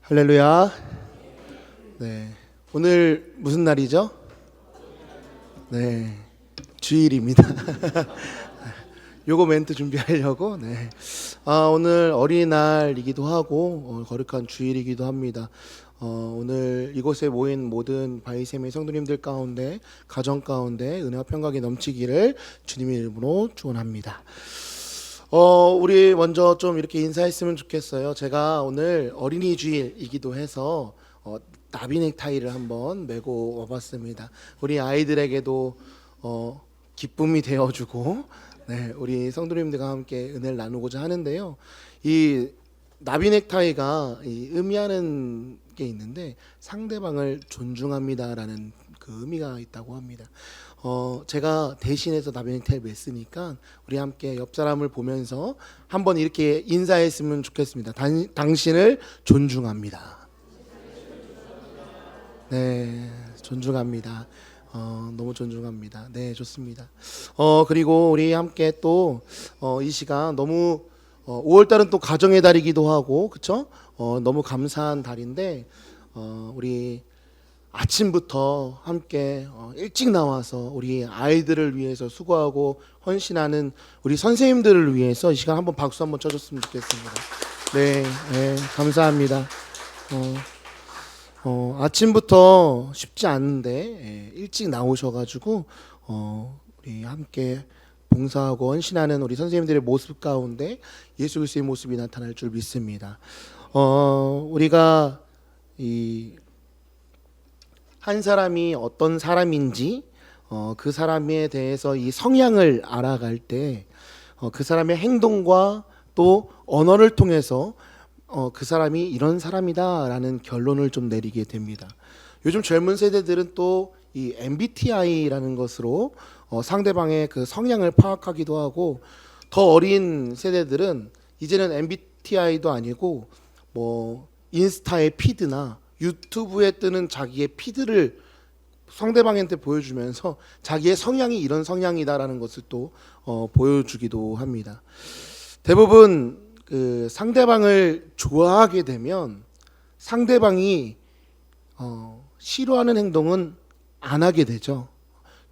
할렐루야. 네. 오늘 무슨 날이죠? 네. 주일입니다. 요거 멘트 준비하려고. 네. 오늘 어린이날이기도 하고 거룩한 주일이기도 합니다. 오늘 이곳에 모인 모든 바이세미 성도님들 가운데 가정 가운데 은혜와 평강이 넘치기를 주님의 이름으로 축원합니다. 우리 먼저 좀 이렇게 인사했으면 좋겠어요. 제가 오늘 어린이 주일이기도 해서 나비 넥타이를 한번 메고 와봤습니다. 우리 아이들에게도 기쁨이 되어주고, 네, 우리 성도님들과 함께 은혜를 나누고자 하는데요. 이 나비 넥타이가 의미하는 게 있는데 상대방을 존중합니다라는 그 의미가 있다고 합니다. 제가 대신해서 나비 넥타이를 맸으니까 우리 함께 옆 사람을 보면서 한번 이렇게 인사했으면 좋겠습니다. 당신을 존중합니다. 네, 존중합니다. 너무 존중합니다. 네, 좋습니다. 그리고 우리 함께 또 이 시간 너무 5월달은 또 가정의 달이기도 하고, 그렇죠? 너무 감사한 달인데 우리 아침부터 함께 일찍 나와서 우리 아이들을 위해서 수고하고 헌신하는 우리 선생님들을 위해서 이 시간 한번 박수 한번 쳐줬으면 좋겠습니다. 네, 네, 감사합니다. 아침부터 쉽지 않은데 일찍 나오셔가지고 우리 함께 봉사하고 헌신하는 우리 선생님들의 모습 가운데 예수 그리스도의 모습이 나타날 줄 믿습니다. 우리가 한 사람이 어떤 사람인지 그 사람에 대해서 이 성향을 알아갈 때 그 사람의 행동과 또 언어를 통해서 그 사람이 이런 사람이다라는 결론을 좀 내리게 됩니다. 요즘 젊은 세대들은 또 이 MBTI라는 것으로 상대방의 그 성향을 파악하기도 하고, 더 어린 세대들은 이제는 MBTI도 아니고 뭐 인스타의 피드나 유튜브에 뜨는 자기의 피드를 상대방한테 보여주면서 자기의 성향이 이런 성향이다라는 것을 또 보여주기도 합니다. 대부분 그 상대방을 좋아하게 되면 상대방이 싫어하는 행동은 안 하게 되죠.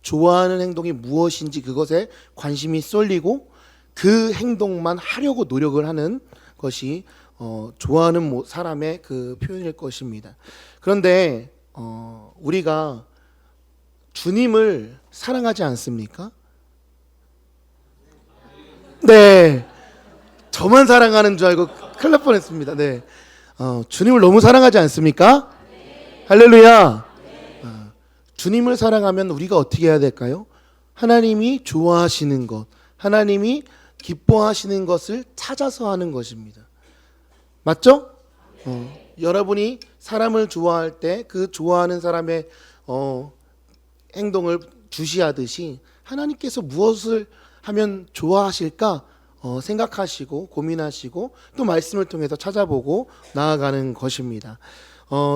좋아하는 행동이 무엇인지 그것에 관심이 쏠리고 그 행동만 하려고 노력을 하는 것이 좋아하는 사람의 그 표현일 것입니다. 그런데 우리가 주님을 사랑하지 않습니까? 네, 저만 사랑하는 줄 알고 큰일 날 뻔했습니다. 네, 주님을 너무 사랑하지 않습니까? 할렐루야. 주님을 사랑하면 우리가 어떻게 해야 될까요? 하나님이 좋아하시는 것, 하나님이 기뻐하시는 것을 찾아서 하는 것입니다. 맞죠? 여러분이 사람을 좋아할 때 그 좋아하는 사람의 행동을 주시하듯이 하나님께서 무엇을 하면 좋아하실까 생각하시고 고민하시고 또 말씀을 통해서 찾아보고 나아가는 것입니다.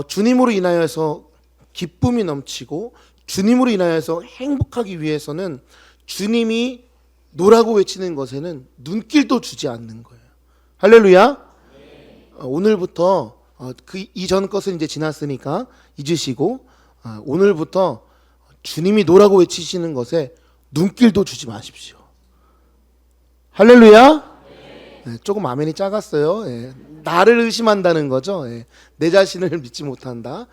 주님으로 인하여서 기쁨이 넘치고 주님으로 인하여서 행복하기 위해서는 주님이 노라고 외치는 것에는 눈길도 주지 않는 거예요. 할렐루야. 오늘부터 그 이전 것은 이제 지났으니까 잊으시고 오늘부터 주님이 노라고 외치시는 것에 눈길도 주지 마십시오. 할렐루야. 네, 조금 아멘이 작았어요. 네, 나를 의심한다는 거죠. 네, 내 자신을 믿지 못한다.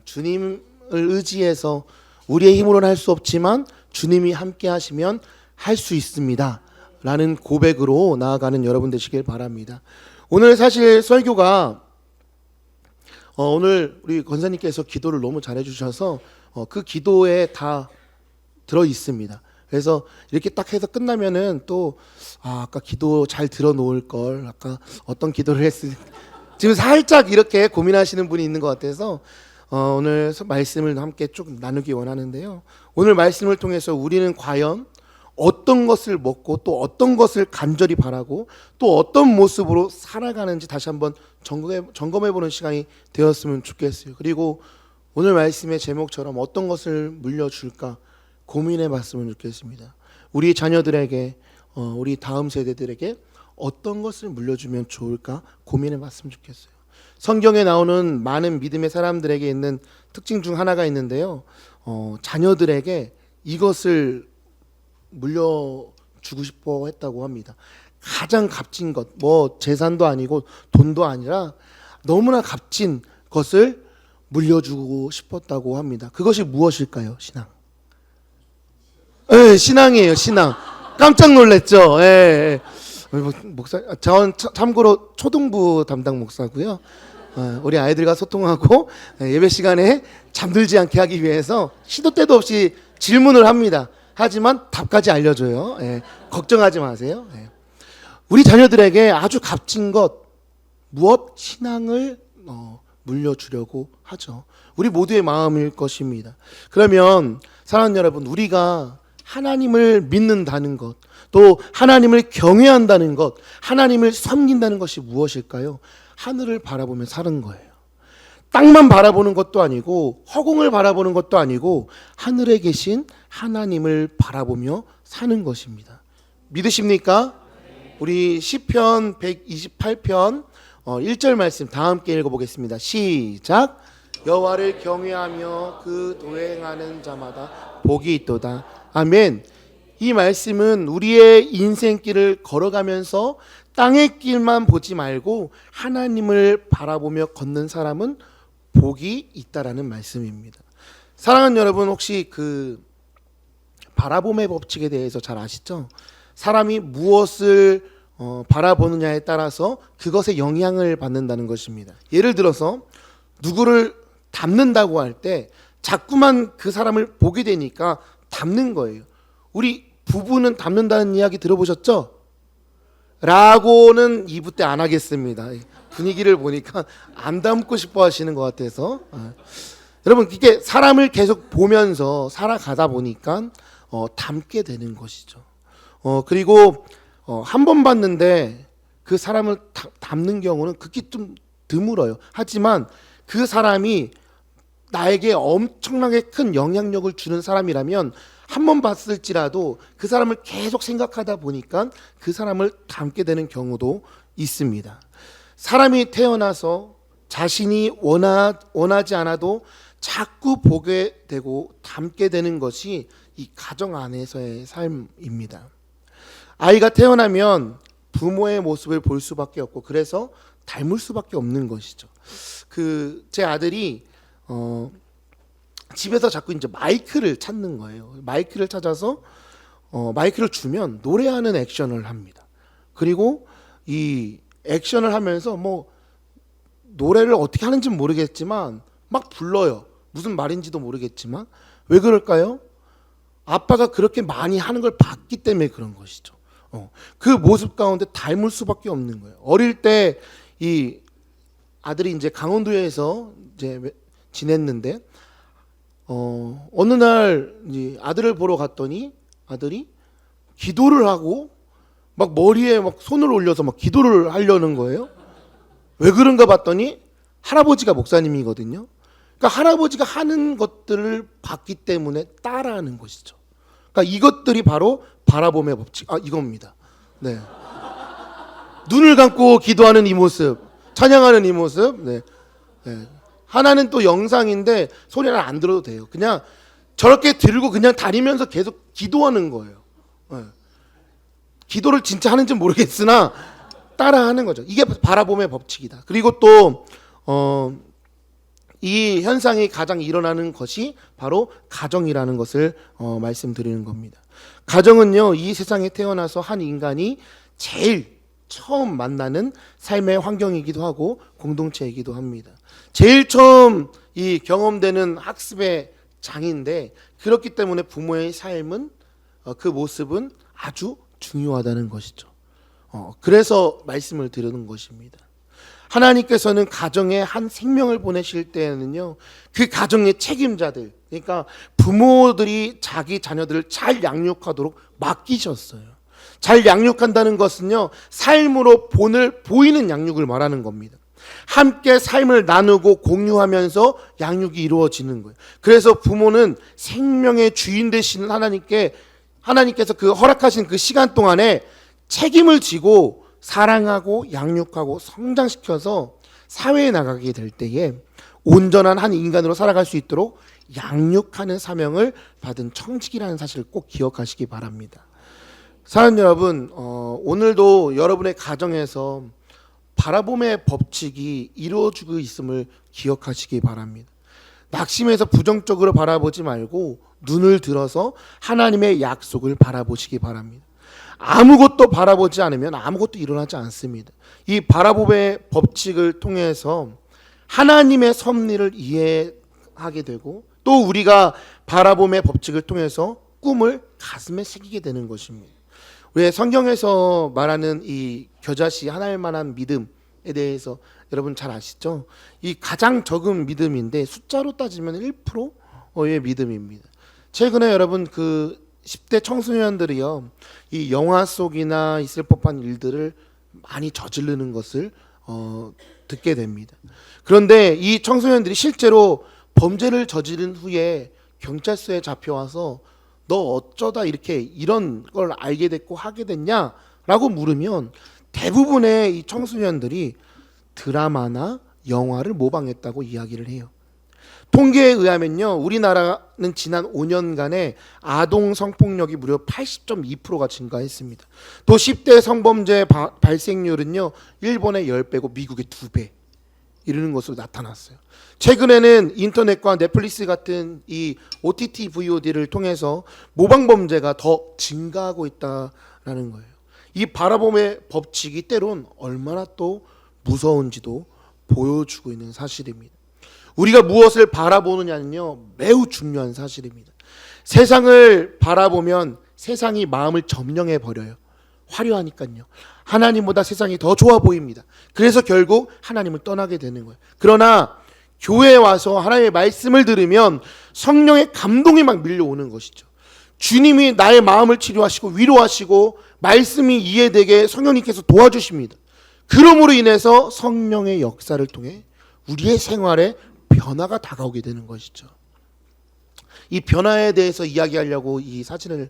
주님을 의지해서 우리의 힘으로는 할 수 없지만 주님이 함께 하시면 할 수 있습니다 라는 고백으로 나아가는 여러분 되시길 바랍니다. 오늘 사실 설교가 오늘 우리 권사님께서 기도를 너무 잘해 주셔서 그 기도에 다 들어 있습니다. 그래서 이렇게 딱 해서 끝나면은 또 아까 기도 잘 들어 놓을 걸, 아까 어떤 기도를 했을지 지금 살짝 이렇게 고민하시는 분이 있는 것 같아서 오늘 말씀을 함께 좀 나누기 원하는데요. 오늘 말씀을 통해서 우리는 과연 어떤 것을 먹고 또 어떤 것을 간절히 바라고 또 어떤 모습으로 살아가는지 다시 한번 점검해보는 시간이 되었으면 좋겠어요. 그리고 오늘 말씀의 제목처럼 어떤 것을 물려줄까 고민해봤으면 좋겠습니다. 우리 자녀들에게 우리 다음 세대들에게 어떤 것을 물려주면 좋을까 고민해봤으면 좋겠어요. 성경에 나오는 많은 믿음의 사람들에게 있는 특징 중 하나가 있는데요. 자녀들에게 이것을 물려주고 싶어 했다고 합니다. 가장 값진 것, 뭐 재산도 아니고 돈도 아니라 너무나 값진 것을 물려주고 싶었다고 합니다. 그것이 무엇일까요? 신앙. 네, 신앙이에요. 신앙. 깜짝 놀랐죠. 예. 목사, 전 참고로 초등부 담당 목사고요. 우리 아이들과 소통하고 예배 시간에 잠들지 않게 하기 위해서 시도 때도 없이 질문을 합니다. 하지만 답까지 알려줘요. 예. 걱정하지 마세요. 예. 우리 자녀들에게 아주 값진 것 무엇? 신앙을 물려주려고 하죠. 우리 모두의 마음일 것입니다. 그러면 사랑하는 여러분, 우리가 하나님을 믿는다는 것, 또 하나님을 경외한다는 것, 하나님을 섬긴다는 것이 무엇일까요? 하늘을 바라보며 사는 거예요. 땅만 바라보는 것도 아니고 허공을 바라보는 것도 아니고 하늘에 계신 하나님을 바라보며 사는 것입니다. 믿으십니까? 우리 시편 128편 1절 말씀 다 함께 읽어보겠습니다. 시작. 여호와를 경외하며 그 도행하는 자마다 복이 있도다. 아멘. 이 말씀은 우리의 인생길을 걸어가면서 땅의 길만 보지 말고 하나님을 바라보며 걷는 사람은 복이 있다라는 말씀입니다. 사랑하는 여러분, 혹시 그 바라봄의 법칙에 대해서 잘 아시죠? 사람이 무엇을 바라보느냐에 따라서 그것에 영향을 받는다는 것입니다. 예를 들어서 누구를 닮는다고 할 때 자꾸만 그 사람을 보게 되니까 닮는 거예요. 우리 부부는 닮는다는 이야기 들어보셨죠? 라고는 2부 때 안 하겠습니다. 분위기를 보니까 안 닮고 싶어 하시는 것 같아서. 여러분, 이게 사람을 계속 보면서 살아가다 보니까 닮게 되는 것이죠. 그리고 한 번 봤는데 그 사람을 닮는 경우는 극히 좀 드물어요. 하지만 그 사람이 나에게 엄청나게 큰 영향력을 주는 사람이라면 한 번 봤을지라도 그 사람을 계속 생각하다 보니까 그 사람을 닮게 되는 경우도 있습니다. 사람이 태어나서 자신이 원하지 않아도 자꾸 보게 되고 닮게 되는 것이 이 가정 안에서의 삶입니다. 아이가 태어나면 부모의 모습을 볼 수밖에 없고 그래서 닮을 수밖에 없는 것이죠. 제 아들이 집에서 자꾸 이제 마이크를 찾는 거예요. 마이크를 찾아서 마이크를 주면 노래하는 액션을 합니다. 그리고 이 액션을 하면서 뭐 노래를 어떻게 하는지는 모르겠지만 막 불러요. 무슨 말인지도 모르겠지만 왜 그럴까요? 아빠가 그렇게 많이 하는 걸 봤기 때문에 그런 것이죠. 그 모습 가운데 닮을 수밖에 없는 거예요. 어릴 때 이 아들이 이제 강원도에서 이제 지냈는데 어느 날 이제 아들을 보러 갔더니 아들이 기도를 하고 막 머리에 막 손을 올려서 막 기도를 하려는 거예요. 왜 그런가 봤더니 할아버지가 목사님이거든요. 그러니까 할아버지가 하는 것들을 봤기 때문에 따라하는 것이죠. 그러니까 이것들이 바로 바라봄의 법칙, 이겁니다. 네. 눈을 감고 기도하는 이 모습, 찬양하는 이 모습. 네. 네. 하나는 또 영상인데 소리는 안 들어도 돼요. 그냥 저렇게 들고 그냥 다니면서 계속 기도하는 거예요. 네. 기도를 진짜 하는지 모르겠으나 따라하는 거죠. 이게 바라봄의 법칙이다. 그리고 또 이 현상이 가장 일어나는 것이 바로 가정이라는 것을 말씀드리는 겁니다. 가정은요, 이 세상에 태어나서 한 인간이 제일 처음 만나는 삶의 환경이기도 하고 공동체이기도 합니다. 제일 처음 이 경험되는 학습의 장인데 그렇기 때문에 부모의 삶은 그 모습은 아주 중요하다는 것이죠. 그래서 말씀을 드리는 것입니다. 하나님께서는 가정에 한 생명을 보내실 때에는요, 그 가정의 책임자들, 그러니까 부모들이 자기 자녀들을 잘 양육하도록 맡기셨어요. 잘 양육한다는 것은요, 삶으로 보이는 양육을 말하는 겁니다. 함께 삶을 나누고 공유하면서 양육이 이루어지는 거예요. 그래서 부모는 생명의 주인 되시는 하나님께서 그 허락하신 그 시간 동안에 책임을 지고 사랑하고 양육하고 성장시켜서 사회에 나가게 될 때에 온전한 한 인간으로 살아갈 수 있도록 양육하는 사명을 받은 청직이라는 사실을 꼭 기억하시기 바랍니다. 사랑하는 여러분, 오늘도 여러분의 가정에서 바라봄의 법칙이 이루어지고 있음을 기억하시기 바랍니다. 낙심해서 부정적으로 바라보지 말고 눈을 들어서 하나님의 약속을 바라보시기 바랍니다. 아무것도 바라보지 않으면 아무것도 일어나지 않습니다. 이 바라봄의 법칙을 통해서 하나님의 섭리를 이해하게 되고 또 우리가 바라봄의 법칙을 통해서 꿈을 가슴에 새기게 되는 것입니다. 왜 성경에서 말하는 이 겨자씨 하나일 만한 믿음에 대해서 여러분 잘 아시죠? 이 가장 적은 믿음인데 숫자로 따지면 1%의 믿음입니다. 최근에 여러분 그 10대 청소년들이요, 이 영화 속이나 있을 법한 일들을 많이 저지르는 것을 듣게 됩니다. 그런데 이 청소년들이 실제로 범죄를 저지른 후에 경찰서에 잡혀와서 너 어쩌다 이렇게 이런 걸 알게 됐고 하게 됐냐라고 물으면 대부분의 이 청소년들이 드라마나 영화를 모방했다고 이야기를 해요. 통계에 의하면요, 우리나라는 지난 5년간에 아동 성폭력이 무려 80.2%가 증가했습니다. 또 10대 성범죄 발생률은요, 일본의 10배고 미국의 2배 이르는 것으로 나타났어요. 최근에는 인터넷과 넷플릭스 같은 이 OTT VOD를 통해서 모방 범죄가 더 증가하고 있다라는 거예요. 이 바라봄의 법칙이 때론 얼마나 또 무서운지도 보여주고 있는 사실입니다. 우리가 무엇을 바라보느냐는요, 매우 중요한 사실입니다. 세상을 바라보면 세상이 마음을 점령해 버려요. 화려하니까요. 하나님보다 세상이 더 좋아 보입니다. 그래서 결국 하나님을 떠나게 되는 거예요. 그러나 교회에 와서 하나님의 말씀을 들으면 성령의 감동이 막 밀려오는 것이죠. 주님이 나의 마음을 치료하시고 위로하시고 말씀이 이해되게 성령님께서 도와주십니다. 그러므로 인해서 성령의 역사를 통해 우리의 생활에 변화가 다가오게 되는 것이죠. 이 변화에 대해서 이야기하려고 이 사진을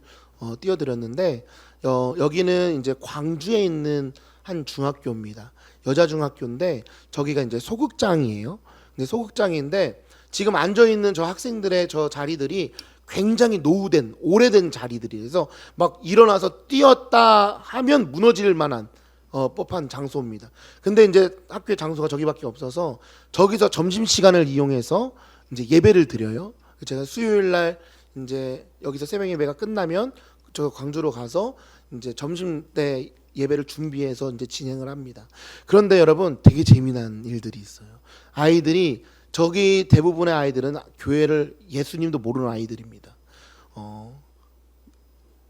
띄워드렸는데, 여기는 이제 광주에 있는 한 중학교입니다. 여자 중학교인데 저기가 이제 소극장이에요. 근데 소극장인데 지금 앉아 있는 저 학생들의 저 자리들이 굉장히 노후된 오래된 자리들이라서 막 일어나서 뛰었다 하면 무너질 만한 법한 장소입니다. 근데 이제 학교의 장소가 저기밖에 없어서 저기서 점심 시간을 이용해서 이제 예배를 드려요. 제가 수요일 날 이제 여기서 새벽 예배가 끝나면 저 광주로 가서 이제 점심 때 예배를 준비해서 이제 진행을 합니다. 그런데 여러분 되게 재미난 일들이 있어요. 아이들이 저기 대부분의 아이들은 교회를 예수님도 모르는 아이들입니다.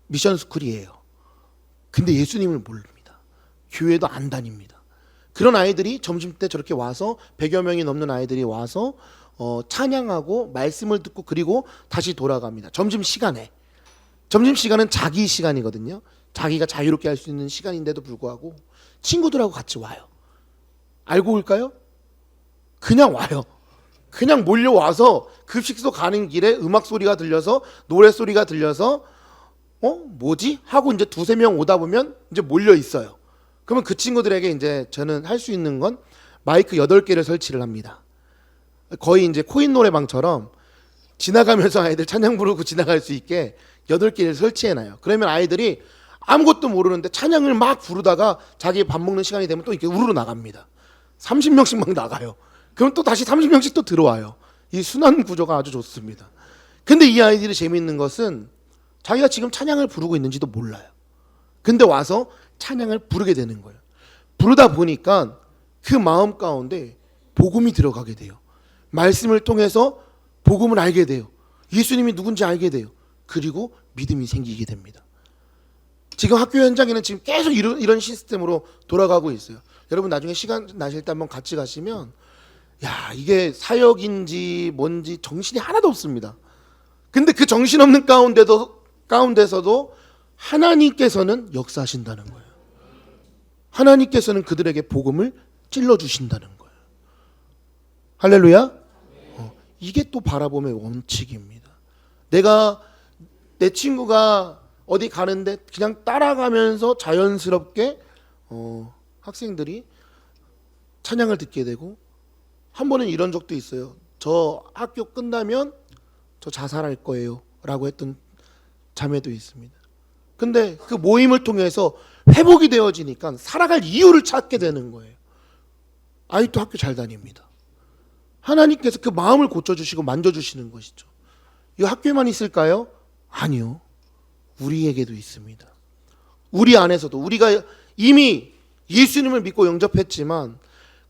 미션 스쿨이에요. 근데 예수님을 모릅니다. 교회도 안 다닙니다. 그런 아이들이 점심 때 저렇게 와서 100여 명이 넘는 아이들이 와서 찬양하고 말씀을 듣고 그리고 다시 돌아갑니다. 점심시간에. 점심시간은 자기 시간이거든요. 자기가 자유롭게 할 수 있는 시간인데도 불구하고 친구들하고 같이 와요. 알고 올까요? 그냥 와요. 그냥 몰려와서 급식소 가는 길에 음악 소리가 들려서 노래 소리가 들려서 뭐지? 하고 이제 두세 명 오다 보면 이제 몰려 있어요. 그러면 그 친구들에게 이제 저는 할 수 있는 건 마이크 8개를 설치를 합니다. 거의 이제 코인 노래방처럼 지나가면서 아이들 찬양 부르고 지나갈 수 있게 8개를 설치해놔요. 그러면 아이들이 아무것도 모르는데 찬양을 막 부르다가 자기 밥 먹는 시간이 되면 또 이렇게 우르르 나갑니다. 30명씩 막 나가요. 그럼 또 다시 30명씩 또 들어와요. 이 순환 구조가 아주 좋습니다. 근데 이 아이들이 재미있는 것은 자기가 지금 찬양을 부르고 있는지도 몰라요. 근데 와서 찬양을 부르게 되는 거예요. 부르다 보니까 그 마음 가운데 복음이 들어가게 돼요. 말씀을 통해서 복음을 알게 돼요. 예수님이 누군지 알게 돼요. 그리고 믿음이 생기게 됩니다. 지금 학교 현장에는 지금 계속 이런 시스템으로 돌아가고 있어요. 여러분 나중에 시간 나실 때 한번 같이 가시면 야, 이게 사역인지 뭔지 정신이 하나도 없습니다. 근데 그 정신없는 가운데서도 하나님께서는 역사하신다는 거예요. 하나님께서는 그들에게 복음을 찔러주신다는 거예요. 할렐루야. 이게 또 바라봄의 원칙입니다. 내 친구가 어디 가는데 그냥 따라가면서 자연스럽게 학생들이 찬양을 듣게 되고, 한 번은 이런 적도 있어요. 저 학교 끝나면 저 자살할 거예요 라고 했던 자매도 있습니다. 근데 그 모임을 통해서 회복이 되어지니까 살아갈 이유를 찾게 되는 거예요. 아직도 학교 잘 다닙니다. 하나님께서 그 마음을 고쳐주시고 만져주시는 것이죠. 이 학교에만 있을까요? 아니요. 우리에게도 있습니다. 우리 안에서도 우리가 이미 예수님을 믿고 영접했지만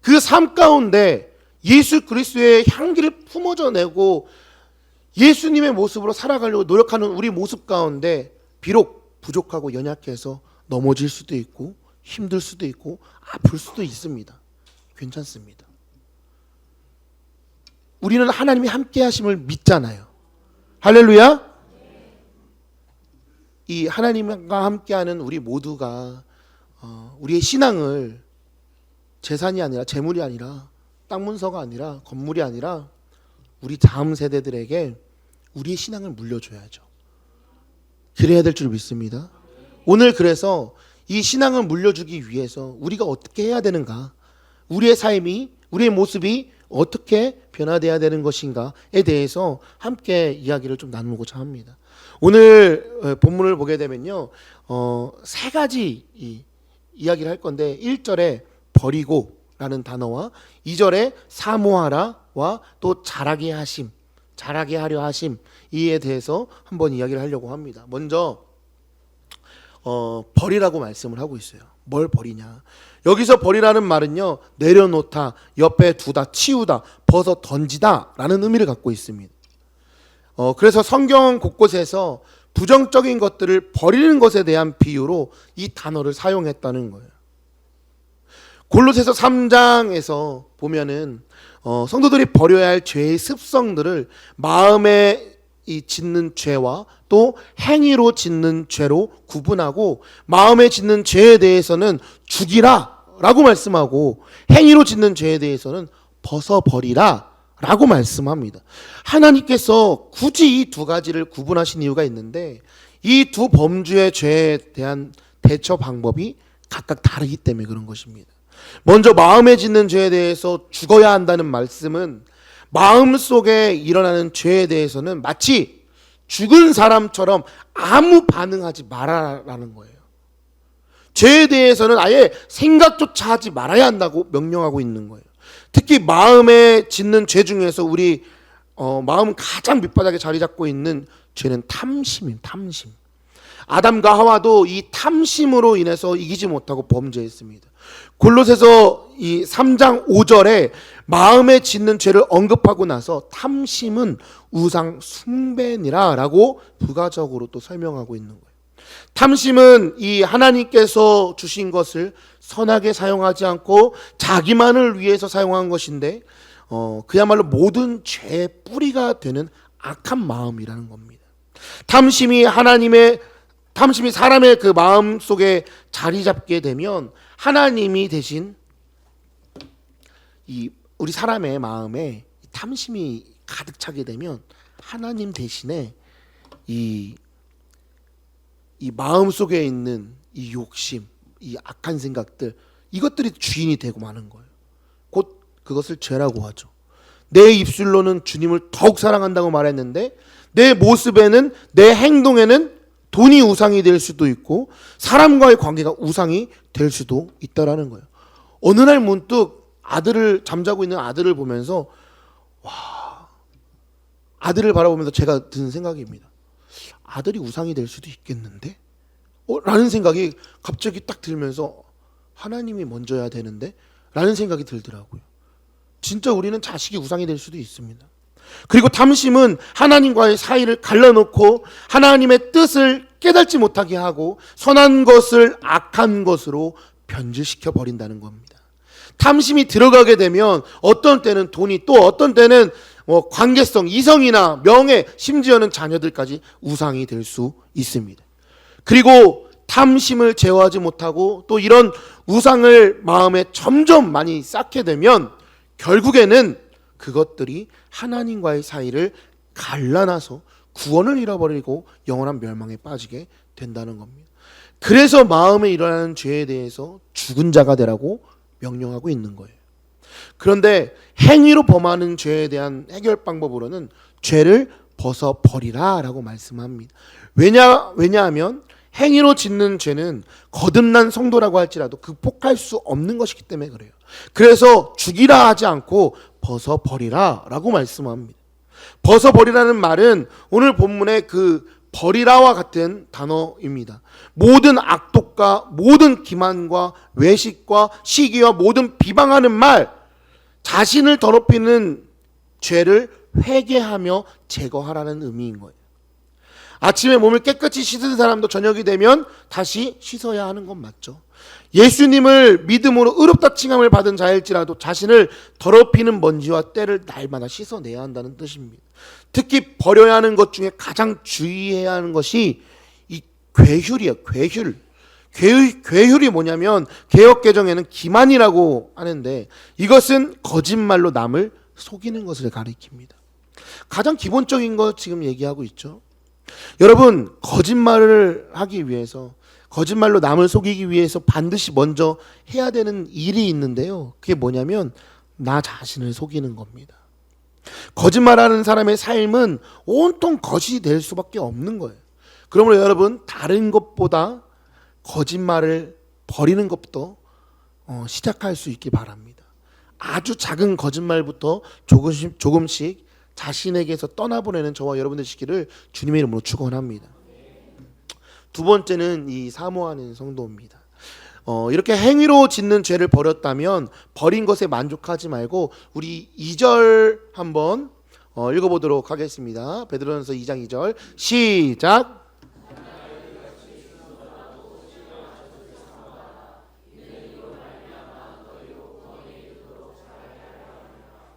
그 삶 가운데 예수 그리스도의 향기를 품어져내고 예수님의 모습으로 살아가려고 노력하는 우리 모습 가운데 비록 부족하고 연약해서 넘어질 수도 있고 힘들 수도 있고 아플 수도 있습니다. 괜찮습니다. 우리는 하나님이 함께 하심을 믿잖아요. 할렐루야. 이 하나님과 함께하는 우리 모두가 우리의 신앙을 재산이 아니라 재물이 아니라 땅 문서가 아니라 건물이 아니라 우리 다음 세대들에게 우리의 신앙을 물려줘야죠. 그래야 될 줄 믿습니다. 오늘 그래서 이 신앙을 물려주기 위해서 우리가 어떻게 해야 되는가, 우리의 삶이, 우리의 모습이 어떻게 변화되어야 되는 것인가에 대해서 함께 이야기를 좀 나누고자 합니다. 오늘 본문을 보게 되면요, 세 가지 이야기를 할 건데 1절에 버리고 라는 단어와 2절에 사모하라와 또 자라게 하심, 자라게 하려 하심, 이에 대해서 한번 이야기를 하려고 합니다. 먼저 버리라고 말씀을 하고 있어요. 뭘 버리냐? 여기서 버리라는 말은요, 내려놓다, 옆에 두다, 치우다, 벗어 던지다 라는 의미를 갖고 있습니다. 그래서 성경 곳곳에서 부정적인 것들을 버리는 것에 대한 비유로 이 단어를 사용했다는 거예요. 골로새서 3장에서 보면은 성도들이 버려야 할 죄의 습성들을 마음에 짓는 죄와 또 행위로 짓는 죄로 구분하고, 마음에 짓는 죄에 대해서는 죽이라 라고 말씀하고 행위로 짓는 죄에 대해서는 벗어버리라 라고 말씀합니다. 하나님께서 굳이 이 두 가지를 구분하신 이유가 있는데, 이 두 범주의 죄에 대한 대처 방법이 각각 다르기 때문에 그런 것입니다. 먼저 마음에 짓는 죄에 대해서 죽어야 한다는 말씀은 마음속에 일어나는 죄에 대해서는 마치 죽은 사람처럼 아무 반응하지 말아라라는 거예요. 죄에 대해서는 아예 생각조차 하지 말아야 한다고 명령하고 있는 거예요. 특히 마음에 짓는 죄 중에서 우리 마음 가장 밑바닥에 자리 잡고 있는 죄는 탐심입니다. 탐심. 아담과 하와도 이 탐심으로 인해서 이기지 못하고 범죄했습니다. 골로새서 이 3장 5절에 마음에 짓는 죄를 언급하고 나서 탐심은 우상 숭배니라 라고 부가적으로 또 설명하고 있는 거예요. 탐심은 이 하나님께서 주신 것을 선하게 사용하지 않고 자기만을 위해서 사용한 것인데, 그야말로 모든 죄의 뿌리가 되는 악한 마음이라는 겁니다. 탐심이 사람의 그 마음 속에 자리 잡게 되면 하나님이 대신 우리 사람의 마음에 탐심이 가득 차게 되면 하나님 대신에 이 마음 속에 있는 이 욕심, 이 악한 생각들, 이것들이 주인이 되고 마는 거예요. 곧 그것을 죄라고 하죠. 내 입술로는 주님을 더욱 사랑한다고 말했는데 내 모습에는, 내 행동에는 돈이 우상이 될 수도 있고 사람과의 관계가 우상이 될 수도 있다라는 거예요. 어느 날 문득 잠자고 있는 아들을 보면서, 아들을 바라보면서 제가 든 생각입니다. 아들이 우상이 될 수도 있겠는데? 라는 생각이 갑자기 딱 들면서 하나님이 먼저야 되는데? 라는 생각이 들더라고요. 진짜 우리는 자식이 우상이 될 수도 있습니다. 그리고 탐심은 하나님과의 사이를 갈라놓고 하나님의 뜻을 깨닫지 못하게 하고 선한 것을 악한 것으로 변질시켜 버린다는 겁니다. 탐심이 들어가게 되면 어떤 때는 돈이, 또 어떤 때는 관계성, 이성이나 명예, 심지어는 자녀들까지 우상이 될 수 있습니다. 그리고 탐심을 제어하지 못하고 또 이런 우상을 마음에 점점 많이 쌓게 되면 결국에는 그것들이 하나님과의 사이를 갈라놔서 구원을 잃어버리고 영원한 멸망에 빠지게 된다는 겁니다. 그래서 마음에 일어나는 죄에 대해서 죽은 자가 되라고 명령하고 있는 거예요. 그런데 행위로 범하는 죄에 대한 해결 방법으로는 죄를 벗어버리라 라고 말씀합니다. 왜냐하면 행위로 짓는 죄는 거듭난 성도라고 할지라도 극복할 수 없는 것이기 때문에 그래요. 그래서 죽이라 하지 않고 벗어버리라 라고 말씀합니다. 벗어버리라는 말은 오늘 본문의 그 버리라와 같은 단어입니다. 모든 악독과 모든 기만과 외식과 시기와 모든 비방하는 말, 자신을 더럽히는 죄를 회개하며 제거하라는 의미인 거예요. 아침에 몸을 깨끗이 씻은 사람도 저녁이 되면 다시 씻어야 하는 건 맞죠. 예수님을 믿음으로 의롭다 칭함을 받은 자일지라도 자신을 더럽히는 먼지와 때를 날마다 씻어내야 한다는 뜻입니다. 특히 버려야 하는 것 중에 가장 주의해야 하는 것이 이 괴휼이에요. 괴휼이 뭐냐면 개역개정에는 기만이라고 하는데 이것은 거짓말로 남을 속이는 것을 가리킵니다. 가장 기본적인 거 지금 얘기하고 있죠. 여러분, 거짓말을 하기 위해서, 거짓말로 남을 속이기 위해서 반드시 먼저 해야 되는 일이 있는데요. 그게 뭐냐면 나 자신을 속이는 겁니다. 거짓말하는 사람의 삶은 온통 거짓이 될 수밖에 없는 거예요. 그러므로 여러분, 다른 것보다 거짓말을 버리는 것부터 시작할 수 있기 바랍니다. 아주 작은 거짓말부터 조금씩 자신에게서 떠나보내는 저와 여러분들 시기를 주님의 이름으로 축원합니다. 두 번째는 이 사모하는 성도입니다. 이렇게 행위로 짓는 죄를 버렸다면 버린 것에 만족하지 말고 우리 2절 한번 읽어보도록 하겠습니다. 베드로전서 2장 2절 시작.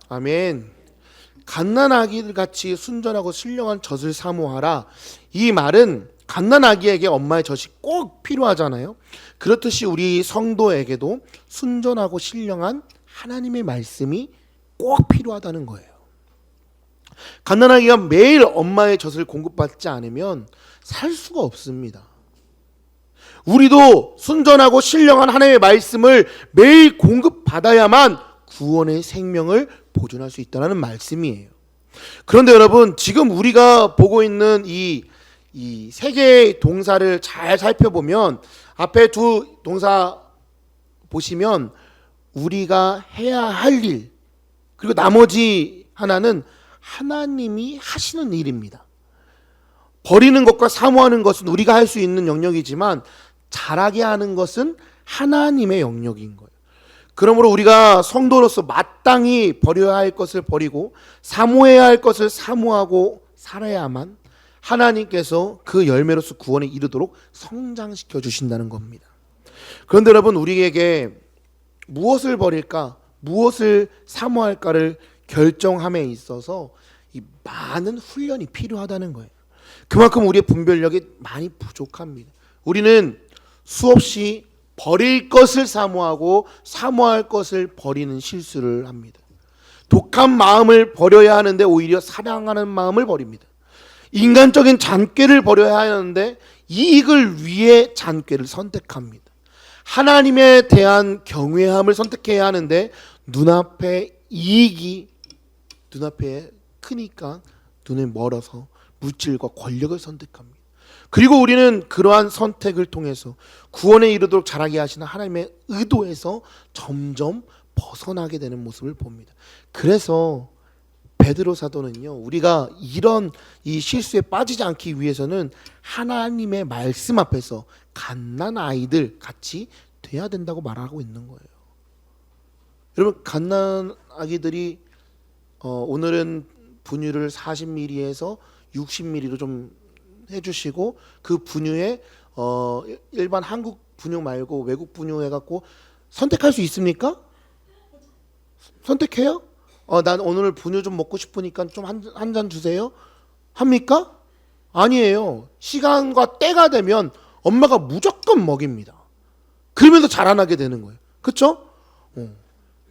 아멘. 갓난아기들 같이 순전하고 신령한 젖을 사모하라. 이 말은 갓난아기에게 엄마의 젖이 꼭 필요하잖아요. 그렇듯이 우리 성도에게도 순전하고 신령한 하나님의 말씀이 꼭 필요하다는 거예요. 갓난아기가 매일 엄마의 젖을 공급받지 않으면 살 수가 없습니다. 우리도 순전하고 신령한 하나님의 말씀을 매일 공급받아야만 구원의 생명을 보존할 수 있다는 말씀이에요. 그런데 여러분, 지금 우리가 보고 있는 이 세 개의 동사를 잘 살펴보면 앞에 두 동사 보시면 우리가 해야 할 일, 그리고 나머지 하나는 하나님이 하시는 일입니다. 버리는 것과 사모하는 것은 우리가 할 수 있는 영역이지만 잘하게 하는 것은 하나님의 영역인 거예요. 그러므로 우리가 성도로서 마땅히 버려야 할 것을 버리고 사모해야 할 것을 사모하고 살아야만 하나님께서 그 열매로서 구원에 이르도록 성장시켜 주신다는 겁니다. 그런데 여러분, 우리에게 무엇을 버릴까, 무엇을 사모할까를 결정함에 있어서 이 많은 훈련이 필요하다는 거예요. 그만큼 우리의 분별력이 많이 부족합니다. 우리는 수없이 버릴 것을 사모하고 사모할 것을 버리는 실수를 합니다. 독한 마음을 버려야 하는데 오히려 사랑하는 마음을 버립니다. 인간적인 잔꾀를 버려야 하는데 이익을 위해 잔꾀를 선택합니다. 하나님에 대한 경외함을 선택해야 하는데 눈앞에 이익이 눈앞에 크니까 눈에 멀어서 물질과 권력을 선택합니다. 그리고 우리는 그러한 선택을 통해서 구원에 이르도록 자라게 하시는 하나님의 의도에서 점점 벗어나게 되는 모습을 봅니다. 그래서 베드로 사도는요, 우리가 이런 이 실수에 빠지지 않기 위해서는 하나님의 말씀 앞에서 갓난 아이들 같이 돼야 된다고 말하고 있는 거예요. 여러분, 갓난 아기들이 오늘은 분유를 40ml에서 60ml로 좀 해주시고 그 분유에 일반 한국 분유 말고 외국 분유 해갖고 선택할 수 있습니까? 선택해요? 난 오늘 분유 좀 먹고 싶으니까 좀 한 잔 주세요. 합니까? 아니에요. 시간과 때가 되면 엄마가 무조건 먹입니다. 그러면서 자라나게 되는 거예요. 그렇죠?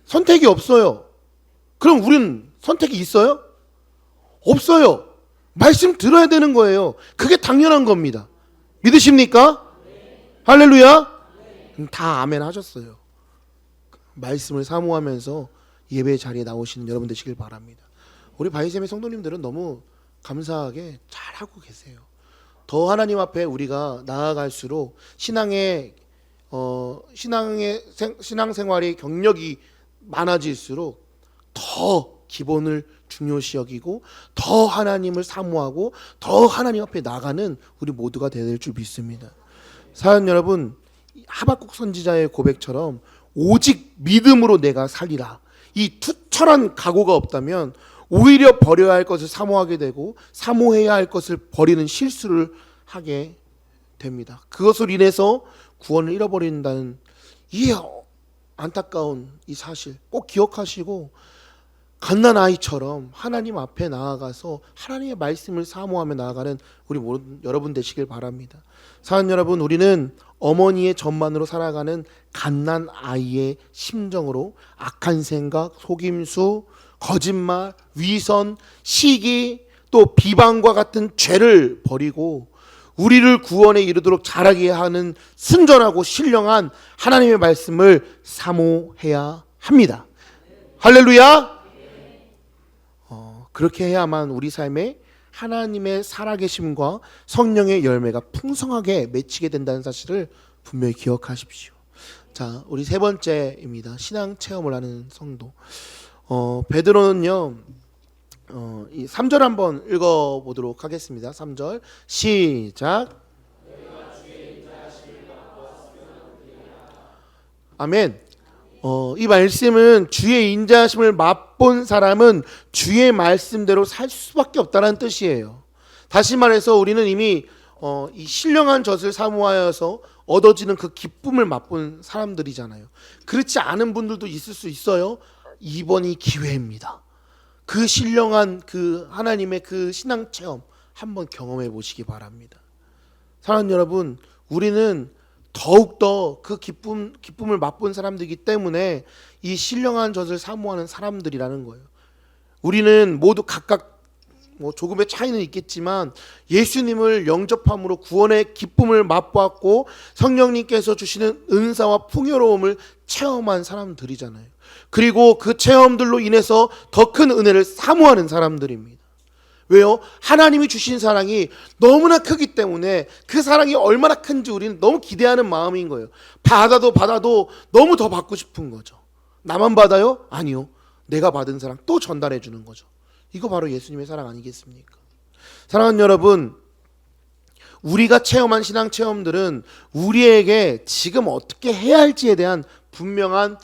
선택이 없어요. 그럼 우린 선택이 있어요? 없어요. 말씀 들어야 되는 거예요. 그게 당연한 겁니다. 믿으십니까? 할렐루야? 다 아멘 하셨어요. 말씀을 사모하면서 예배 자리에 나오시는 여러분 되시길 바랍니다. 우리 바이샘의 성도님들은 너무 감사하게 잘하고 계세요. 더 하나님 앞에 우리가 나아갈수록 신앙생활의 경력이 많아질수록 더 기본을 중요시 여기고 더 하나님을 사모하고 더 하나님 앞에 나가는 우리 모두가 되어야 될 줄 믿습니다. 사랑하는 여러분, 하박국 선지자의 고백처럼 오직 믿음으로 내가 살리라, 이 투철한 각오가 없다면 오히려 버려야 할 것을 사모하게 되고 사모해야 할 것을 버리는 실수를 하게 됩니다. 그것을 인해서 구원을 잃어버린다는 이 안타까운 이 사실 꼭 기억하시고 갓난아이처럼 하나님 앞에 나아가서 하나님의 말씀을 사모하며 나아가는 우리 모든 여러분 되시길 바랍니다. 사랑하는 여러분, 우리는 어머니의 젖만으로 살아가는 갓난아이의 심정으로 악한 생각, 속임수, 거짓말, 위선, 시기, 또 비방과 같은 죄를 버리고 우리를 구원에 이르도록 자라게 하는 순전하고 신령한 하나님의 말씀을 사모해야 합니다. 할렐루야! 그렇게 해야만 우리 삶에 하나님의 살아계심과 성령의 열매가 풍성하게 맺히게 된다는 사실을 분명히 기억하십시오. 자, 우리 세 번째입니다. 신앙 체험을 하는 성도. 베드로는요, 이 3절 한번 읽어보도록 하겠습니다. 3절 시작. 아멘. 이 말씀은 주의 인자하심을 맛본 사람은 주의 말씀대로 살 수밖에 없다는 뜻이에요. 다시 말해서 우리는 이미 이 신령한 젖을 사모하여서 얻어지는 그 기쁨을 맛본 사람들이잖아요. 그렇지 않은 분들도 있을 수 있어요. 이번이 기회입니다. 그 신령한 그 하나님의 그 신앙 체험 한번 경험해 보시기 바랍니다. 사랑하는 여러분, 우리는 더욱더 그 기쁨을 맛본 사람들이기 때문에 이 신령한 젖을 사모하는 사람들이라는 거예요. 우리는 모두 각각 조금의 차이는 있겠지만 예수님을 영접함으로 구원의 기쁨을 맛보았고 성령님께서 주시는 은사와 풍요로움을 체험한 사람들이잖아요. 그리고 그 체험들로 인해서 더 큰 은혜를 사모하는 사람들입니다. 왜요? 하나님이 주신 사랑이 너무나 크기 때문에 그 사랑이 얼마나 큰지 우리는 너무 기대하는 마음인 거예요. 받아도 너무 더 받고 싶은 거죠. 나만 받아요? 아니요. 내가 받은 사랑 또 전달해 주는 거죠. 이거 바로 예수님의 사랑 아니겠습니까? 사랑하는 여러분, 우리가 체험한 신앙 체험들은 우리에게 지금 어떻게 해야 할지에 대한 분명한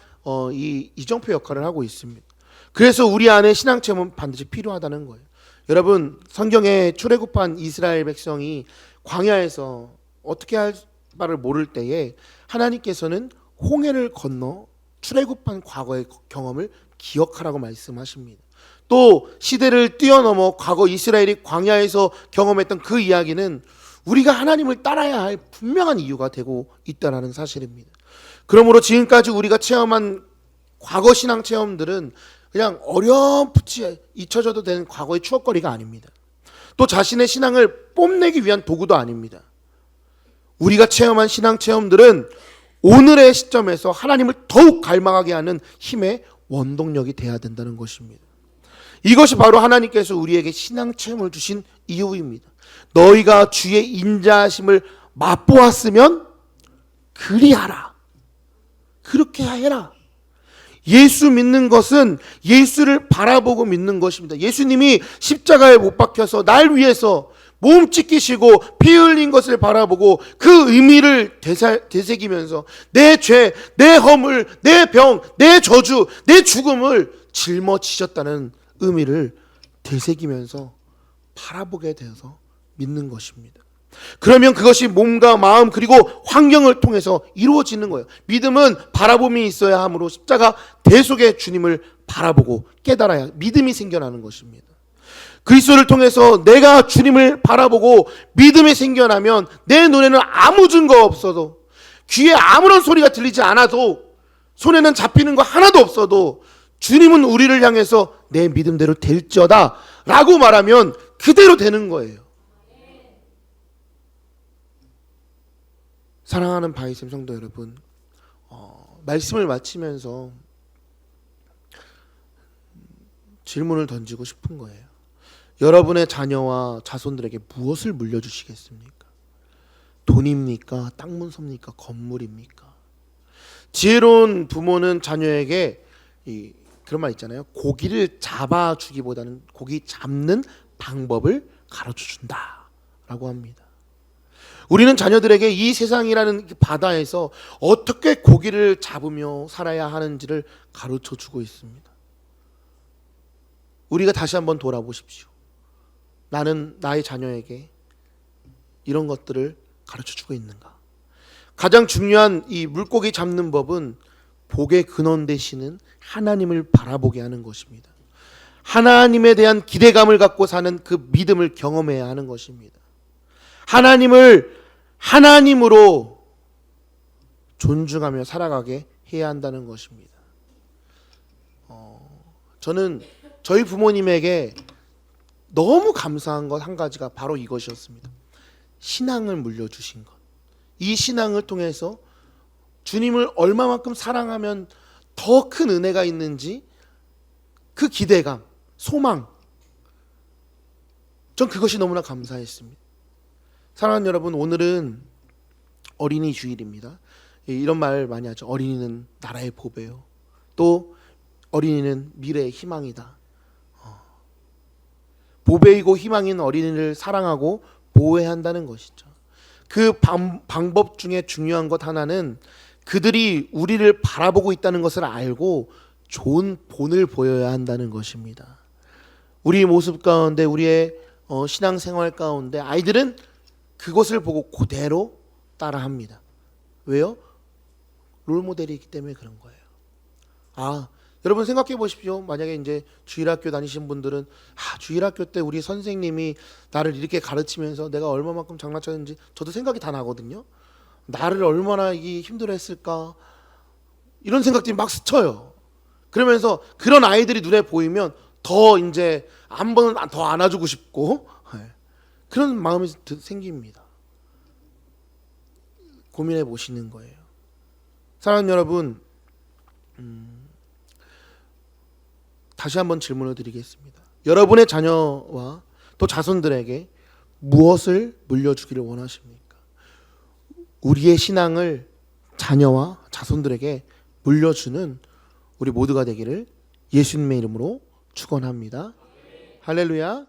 이 이정표 역할을 하고 있습니다. 그래서 우리 안에 신앙 체험은 반드시 필요하다는 거예요. 여러분, 성경에 출애굽한 이스라엘 백성이 광야에서 어떻게 할 바를 모를 때에 하나님께서는 홍해를 건너 출애굽한 과거의 경험을 기억하라고 말씀하십니다. 또 시대를 뛰어넘어 과거 이스라엘이 광야에서 경험했던 그 이야기는 우리가 하나님을 따라야 할 분명한 이유가 되고 있다는 사실입니다. 그러므로 지금까지 우리가 체험한 과거 신앙 체험들은 그냥 어렴풋이 잊혀져도 되는 과거의 추억거리가 아닙니다. 또 자신의 신앙을 뽐내기 위한 도구도 아닙니다. 우리가 체험한 신앙 체험들은 오늘의 시점에서 하나님을 더욱 갈망하게 하는 힘의 원동력이 되어야 된다는 것입니다. 이것이 바로 하나님께서 우리에게 신앙 체험을 주신 이유입니다. 너희가 주의 인자하심을 맛보았으면 그리하라. 그렇게 해라. 예수 믿는 것은 예수를 바라보고 믿는 것입니다. 예수님이 십자가에 못 박혀서 날 위해서 몸 찢기시고 피 흘린 것을 바라보고 그 의미를 되새기면서 내 죄, 내 허물, 내 병, 내 저주, 내 죽음을 짊어지셨다는 의미를 되새기면서 바라보게 되어서 믿는 것입니다. 그러면 그것이 몸과 마음 그리고 환경을 통해서 이루어지는 거예요. 믿음은 바라봄이 있어야 하므로 십자가 대속의 주님을 바라보고 깨달아야 믿음이 생겨나는 것입니다. 그리스도를 통해서 내가 주님을 바라보고 믿음이 생겨나면 내 눈에는 아무 증거 없어도, 귀에 아무런 소리가 들리지 않아도, 손에는 잡히는 거 하나도 없어도 주님은 우리를 향해서 내 믿음대로 될지어다 라고 말하면 그대로 되는 거예요. 사랑하는 바이샘 성도 여러분, 말씀을 마치면서 질문을 던지고 싶은 거예요. 여러분의 자녀와 자손들에게 무엇을 물려주시겠습니까? 돈입니까? 땅 문서입니까? 건물입니까? 지혜로운 부모는 자녀에게 그런 말 있잖아요. 고기를 잡아주기보다는 고기 잡는 방법을 가르쳐 준다라고 합니다. 우리는 자녀들에게 이 세상이라는 바다에서 어떻게 고기를 잡으며 살아야 하는지를 가르쳐 주고 있습니다. 우리가 다시 한번 돌아보십시오. 나는 나의 자녀에게 이런 것들을 가르쳐 주고 있는가? 가장 중요한 이 물고기 잡는 법은 복의 근원 되시는 하나님을 바라보게 하는 것입니다. 하나님에 대한 기대감을 갖고 사는 그 믿음을 경험해야 하는 것입니다. 하나님을 하나님으로 존중하며 살아가게 해야 한다는 것입니다. 저는 저희 부모님에게 너무 감사한 것 한 가지가 바로 이것이었습니다. 신앙을 물려주신 것. 이 신앙을 통해서 주님을 얼마만큼 사랑하면 더 큰 은혜가 있는지 그 기대감, 소망, 전 그것이 너무나 감사했습니다. 사랑하는 여러분, 오늘은 어린이 주일입니다. 이런 말 많이 하죠. 어린이는 나라의 보배요. 또 어린이는 미래의 희망이다. 보배이고 희망인 어린이를 사랑하고 보호해야 한다는 것이죠. 그 방법 중에 중요한 것 하나는 그들이 우리를 바라보고 있다는 것을 알고 좋은 본을 보여야 한다는 것입니다. 우리 모습 가운데, 우리의 신앙생활 가운데 아이들은 그것을 보고 그대로 따라합니다. 왜요? 롤모델이 있기 때문에 그런 거예요. 여러분 생각해 보십시오. 만약에 이제 주일학교 다니신 분들은 주일학교 때 우리 선생님이 나를 이렇게 가르치면서 내가 얼마만큼 장난쳤는지 저도 생각이 다 나거든요. 나를 얼마나 힘들어했을까, 이런 생각들이 막 스쳐요. 그러면서 그런 아이들이 눈에 보이면 더 이제 한 번은 더 안아주고 싶고 그런 마음이 생깁니다. 고민해 보시는 거예요. 사랑하는 여러분, 다시 한번 질문을 드리겠습니다. 여러분의 자녀와 또 자손들에게 무엇을 물려주기를 원하십니까? 우리의 신앙을 자녀와 자손들에게 물려주는 우리 모두가 되기를 예수님의 이름으로 축원합니다. 할렐루야.